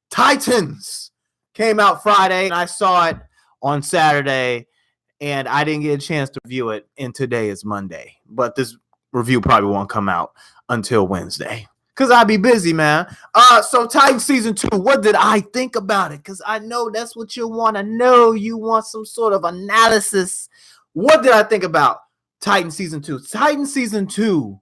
Titans came out Friday, and I saw it on Saturday, and I didn't get a chance to review it, and today is Monday. But this review probably won't come out until Wednesday, because I'll be busy, man. So Titans Season 2, what did I think about it? Because I know that's what you want to know. You want some sort of analysis. What did I think about Titans Season 2? Titans Season 2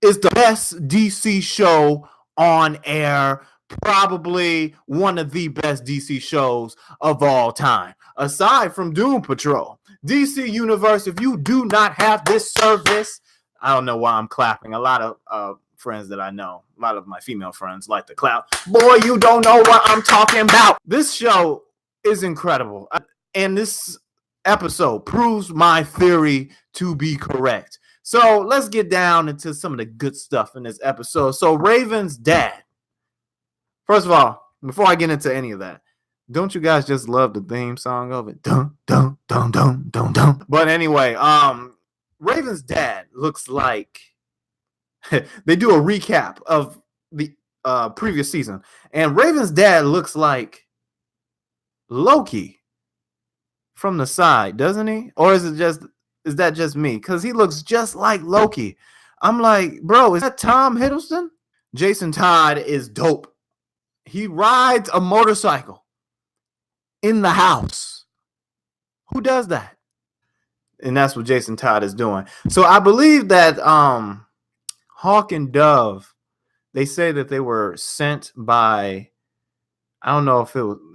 is the best DC show on air, probably one of the best DC shows of all time, aside from Doom Patrol. DC Universe, if you do not have this service, I don't know why I'm clapping. A lot of friends that I know, a lot of my female friends like to clap. Boy, you don't know what I'm talking about. This show is incredible, and this episode proves my theory to be correct. So let's get down into some of the good stuff in this episode. So Raven's dad. First of all, before I get into any of that, don't you guys just love the theme song of it? Dun, dun, dun, dun, dun, dun. But anyway, Raven's dad looks like they do a recap of the previous season, and Raven's dad looks like Loki from the side, doesn't he? Or is that just me? Because he looks just like Loki. I'm like, bro, is that Tom Hiddleston? Jason Todd is dope. He rides a motorcycle in the house. Who does that? And that's what Jason Todd is doing. So I believe that Hawk and Dove, they say that they were sent by, I don't know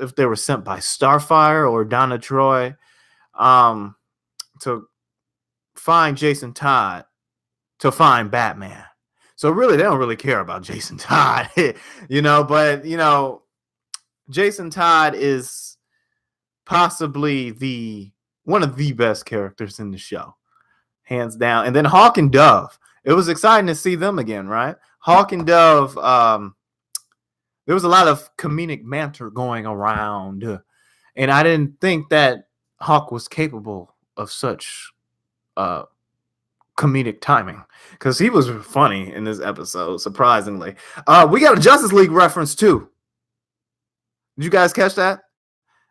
if they were sent by Starfire or Donna Troy to find Jason Todd to find Batman. So really, they don't really care about Jason Todd, but Jason Todd is possibly one of the best characters in the show, hands down. And then Hawk and Dove, it was exciting to see them again, right? Hawk and Dove, there was a lot of comedic banter going around, and I didn't think that Hawk was capable of such comedic timing, because he was funny in this episode, surprisingly. We got a Justice League reference too. Did you guys catch that?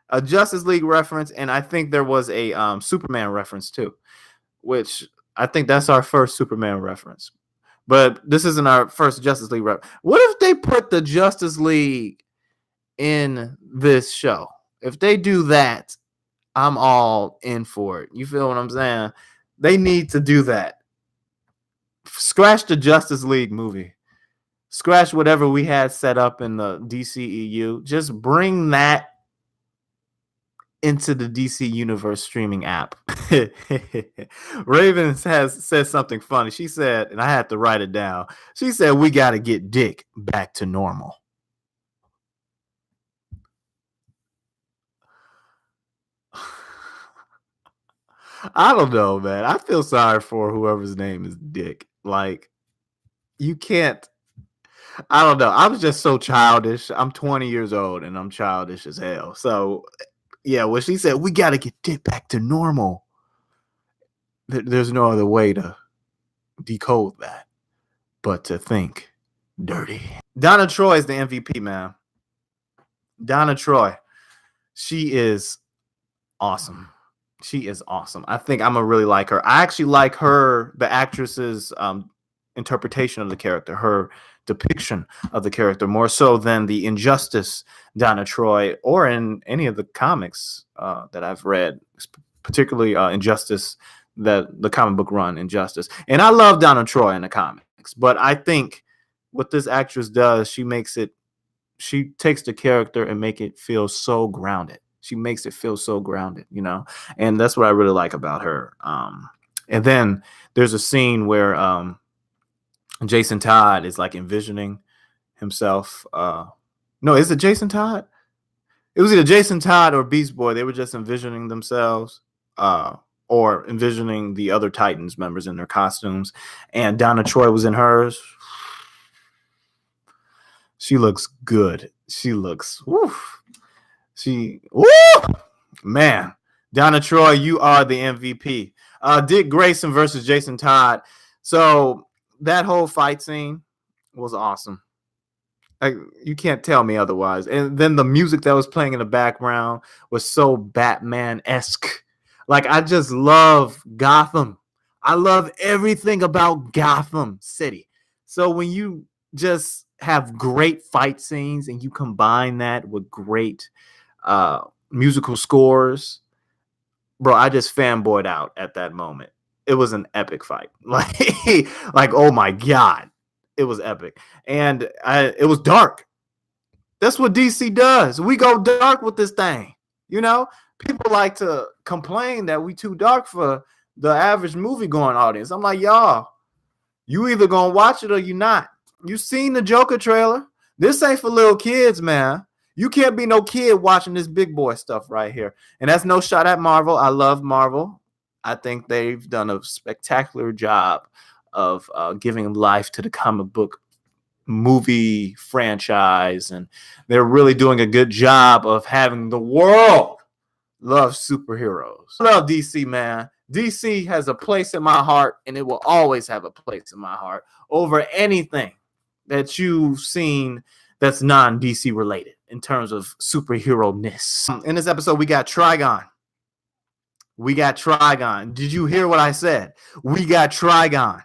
A Justice League reference, and I think there was a Superman reference too, which I think that's our first Superman reference. But this isn't our first Justice League reference. What if they put the Justice League in this show? If they do that, I'm all in for it. You feel what I'm saying? They need to do that. Scratch the Justice League movie. Scratch whatever we had set up in the DCEU. Just bring that into the DC Universe streaming app. Raven said something funny. She said, and I had to write it down. She said, we got to get Dick back to normal. I don't know, man. I feel sorry for whoever's name is Dick. Like, you can't. I don't know. I was just so childish. I'm 20 years old and I'm childish as hell. So, yeah, when she said, we got to get Dick back to normal, there's no other way to decode that but to think dirty. Donna Troy is the MVP, man. Donna Troy. She is awesome. She is awesome. I think I'm going to really like her. I actually like her, the actress's interpretation of the character, her depiction of the character, more so than the Injustice Donna Troy, or in any of the comics that I've read, particularly Injustice, the comic book run Injustice. And I love Donna Troy in the comics, but I think what this actress does, she takes the character and make it feel so grounded. She makes it feel so grounded, and that's what I really like about her. And then there's a scene where Jason Todd is like envisioning himself. No, is it Jason Todd? It was either Jason Todd or Beast Boy. They were just envisioning themselves or envisioning the other Titans members in their costumes. And Donna Troy was in hers. She looks good. She looks, man, Donna Troy, you are the MVP. Dick Grayson versus Jason Todd. So that whole fight scene was awesome. Like, you can't tell me otherwise. And then the music that was playing in the background was so Batman-esque. Like, I just love Gotham. I love everything about Gotham City. So when you just have great fight scenes and you combine that with great uh musical scores, bro, I just fanboyed out at that moment. It was an epic fight. Like oh my god, it was epic, and it was dark. That's what DC does. We go dark with this thing. You know, people like to complain that we too dark for the average movie going audience. I'm like, y'all, you either gonna watch it or you not. You seen the Joker trailer? This ain't for little kids, man. You can't be no kid watching this big boy stuff right here. And that's no shot at Marvel. I love Marvel. I think they've done a spectacular job of giving life to the comic book movie franchise, and they're really doing a good job of having the world love superheroes. I love DC, man. DC has a place in my heart, and it will always have a place in my heart over anything that you've seen that's non-DC related in terms of superhero-ness. In this episode, we got Trigon. We got Trigon. Did you hear what I said? We got Trigon.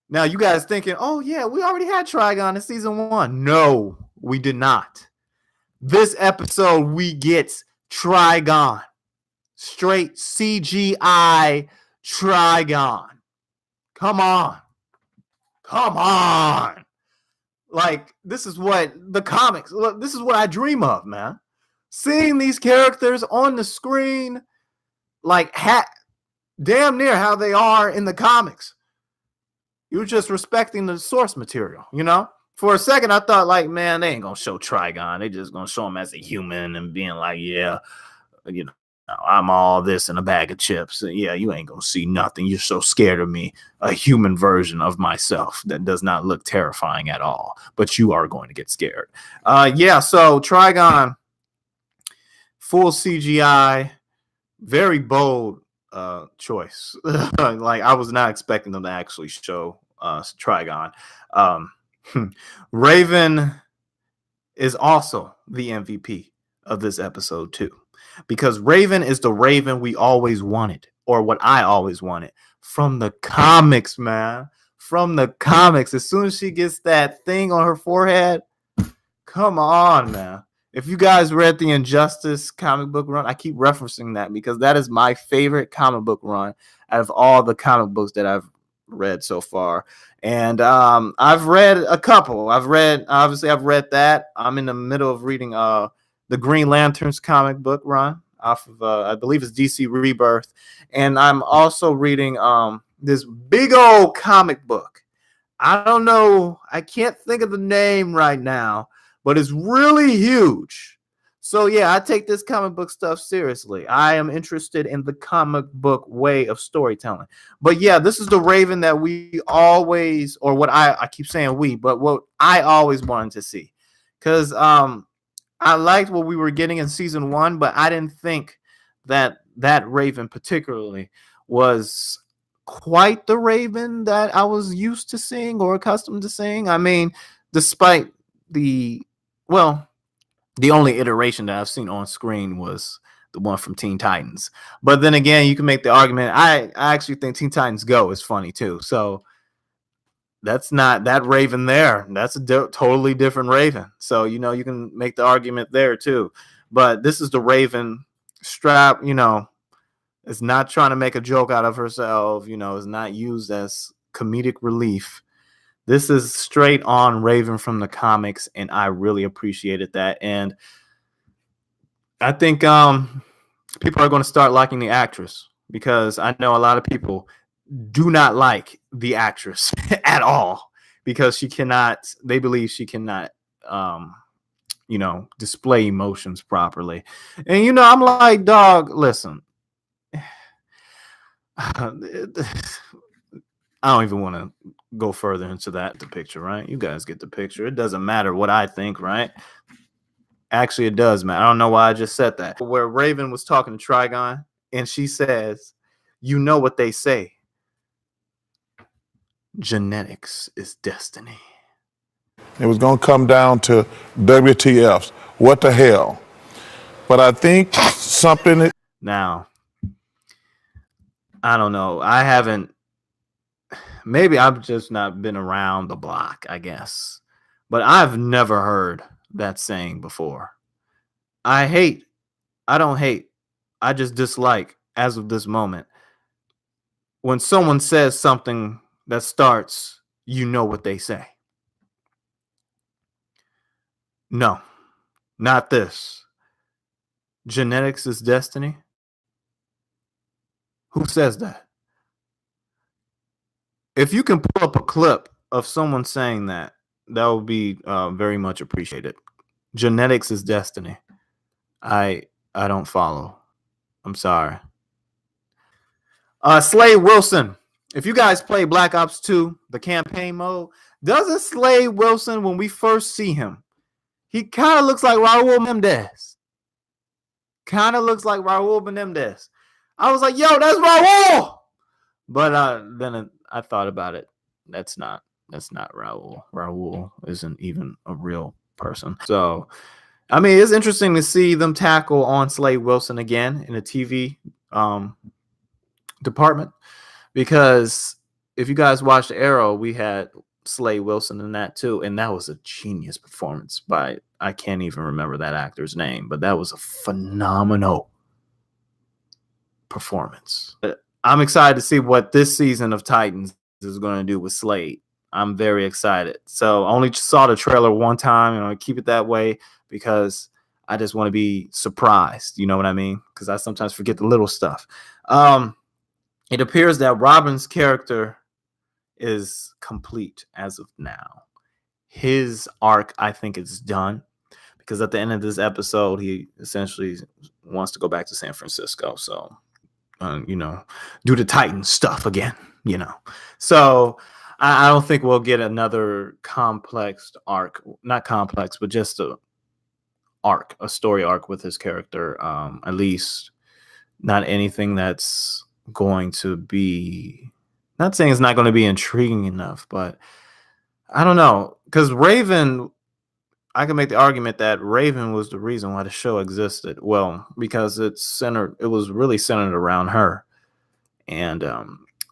Now, you guys thinking, oh, yeah, we already had Trigon in season 1. No, we did not. This episode, we get Trigon. Straight CGI Trigon. Come on. Come on. Like, this is what the comics, look, this is what I dream of, man. Seeing these characters on the screen, like, damn near how they are in the comics. You're just respecting the source material, you know? For a second, I thought, like, man, they ain't going to show Trigon. They just going to show him as a human and being like, yeah, you know, I'm all this in a bag of chips. Yeah, you ain't going to see nothing. You're so scared of me. A human version of myself that does not look terrifying at all. But you are going to get scared. Yeah, so Trigon, full CGI, very bold choice. Like, I was not expecting them to actually show Trigon. Raven is also the MVP of this episode too, because Raven is the Raven we always wanted, or what I always wanted from the comics, man. From the comics. As soon as she gets that thing on her forehead, come on, man. If you guys read the Injustice comic book run, I keep referencing that because that is my favorite comic book run out of all the comic books that I've read so far. And I've read a couple. I've read that. I'm in the middle of reading the Green Lanterns comic book run off of I believe it's DC Rebirth. And I'm also reading this big old comic book. I don't know. I can't think of the name right now, but it's really huge. So yeah, I take this comic book stuff seriously. I am interested in the comic book way of storytelling. But yeah, this is the Raven that we always, or what I keep saying we, but what I always wanted to see. Because I liked what we were getting in season 1, but I didn't think that Raven particularly was quite the Raven that I was used to seeing or accustomed to seeing. I mean, despite the only iteration that I've seen on screen was the one from Teen Titans. But then again, you can make the argument. I actually think Teen Titans Go is funny too. So that's not that Raven there. That's a totally different Raven. So, you know, you can make the argument there too. But this is the Raven strap, you know, is not trying to make a joke out of herself, you know, is not used as comedic relief. This is straight on Raven from the comics, and I really appreciated that. And I think people are going to start liking the actress, because I know a lot of people do not like the actress at all, because they believe she cannot, you know, display emotions properly. And, you know, I'm like, dog, listen. I don't even want to go further into the picture, right? You guys get the picture. It doesn't matter what I think, right? Actually, it does, man. I don't know why I just said that. Where Raven was talking to Trigon, and she says, you know what they say. Genetics is destiny. It was going to come down to WTFs. What the hell? But I think something. Now, I don't know. I haven't. Maybe I've just not been around the block, I guess. But I've never heard that saying before. I don't hate. I just dislike, as of this moment, when someone says something that starts, you know what they say. No, not this. Genetics is destiny. Who says that? If you can pull up a clip of someone saying that, that would be very much appreciated. Genetics is destiny. I don't follow. I'm sorry. Slade Wilson. If you guys play Black Ops 2, the campaign mode, doesn't Slade Wilson, when we first see him, he kind of looks like Raul Menendez. Kind of looks like Raul Menendez. I was like, yo, that's Raul. But then I thought about it. That's not Raul. Raul isn't even a real person. So, I mean, it's interesting to see them tackle on Slade Wilson again in the TV department, because if you guys watched Arrow, we had Slade Wilson in that too, and that was a genius performance by, I can't even remember that actor's name, but that was a phenomenal performance. I'm excited to see what this season of Titans is going to do with Slade. I'm very excited. So I only saw the trailer one time, and I keep it that way because I just want to be surprised. You know what I mean? Because I sometimes forget the little stuff. It appears that Robin's character is complete as of now. His arc, I think, is done, because at the end of this episode, he essentially wants to go back to San Francisco. So, do the Titan stuff again, So I don't think we'll get another complex arc, not complex, but just a story arc with his character. At least not anything that's going to be, not saying it's not going to be intriguing enough, but I don't know, because Raven, I can make the argument that Raven was the reason why the show existed. Well, because it was really centered around her. And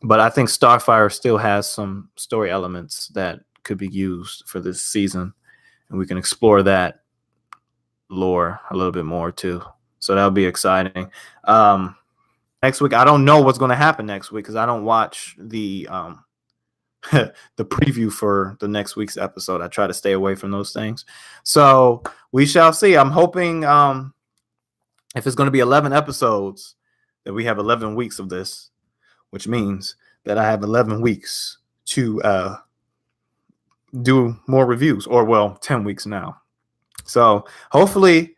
but I think Starfire still has some story elements that could be used for this season, and we can explore that lore a little bit more too. So that'll be exciting. Next week, I don't know what's going to happen next week because I don't watch the the preview for the next week's episode. I try to stay away from those things. So we shall see. I'm hoping if it's going to be 11 episodes, that we have 11 weeks of this, which means that I have 11 weeks to do more reviews, or 10 weeks now. So hopefully,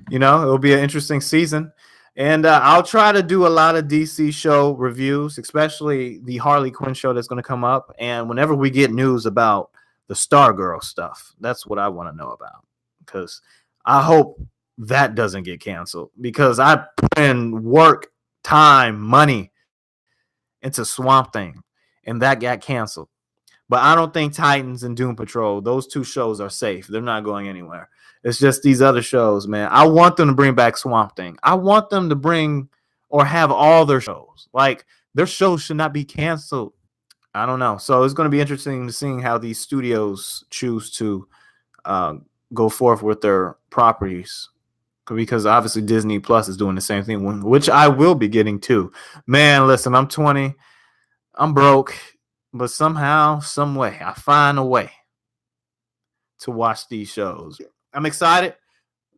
it'll be an interesting season. And I'll try to do a lot of DC show reviews, especially the Harley Quinn show that's going to come up. And whenever we get news about the Stargirl stuff, that's what I want to know about, because I hope that doesn't get canceled, because I put in work, time, money into Swamp Thing, and that got canceled. But I don't think Titans and Doom Patrol, those two shows, are safe. They're not going anywhere. It's just these other shows, man. I want them to bring back Swamp Thing. I want them to bring or have all their shows. Like, their shows should not be canceled. I don't know. So it's going to be interesting to see how these studios choose to go forth with their properties, because obviously Disney Plus is doing the same thing, which I will be getting too. Man, listen, I'm 20. I'm broke, but somehow, some way, I find a way to watch these shows. I'm excited.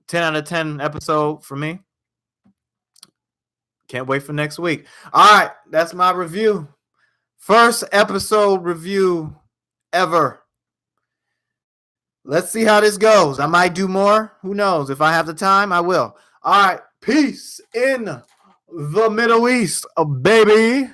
10 out of 10 episode for me. Can't wait for next week. All right, that's my review. First episode review ever. Let's see how this goes. I might do more. Who knows? If I have the time, I will. All right, peace in the Middle East, baby.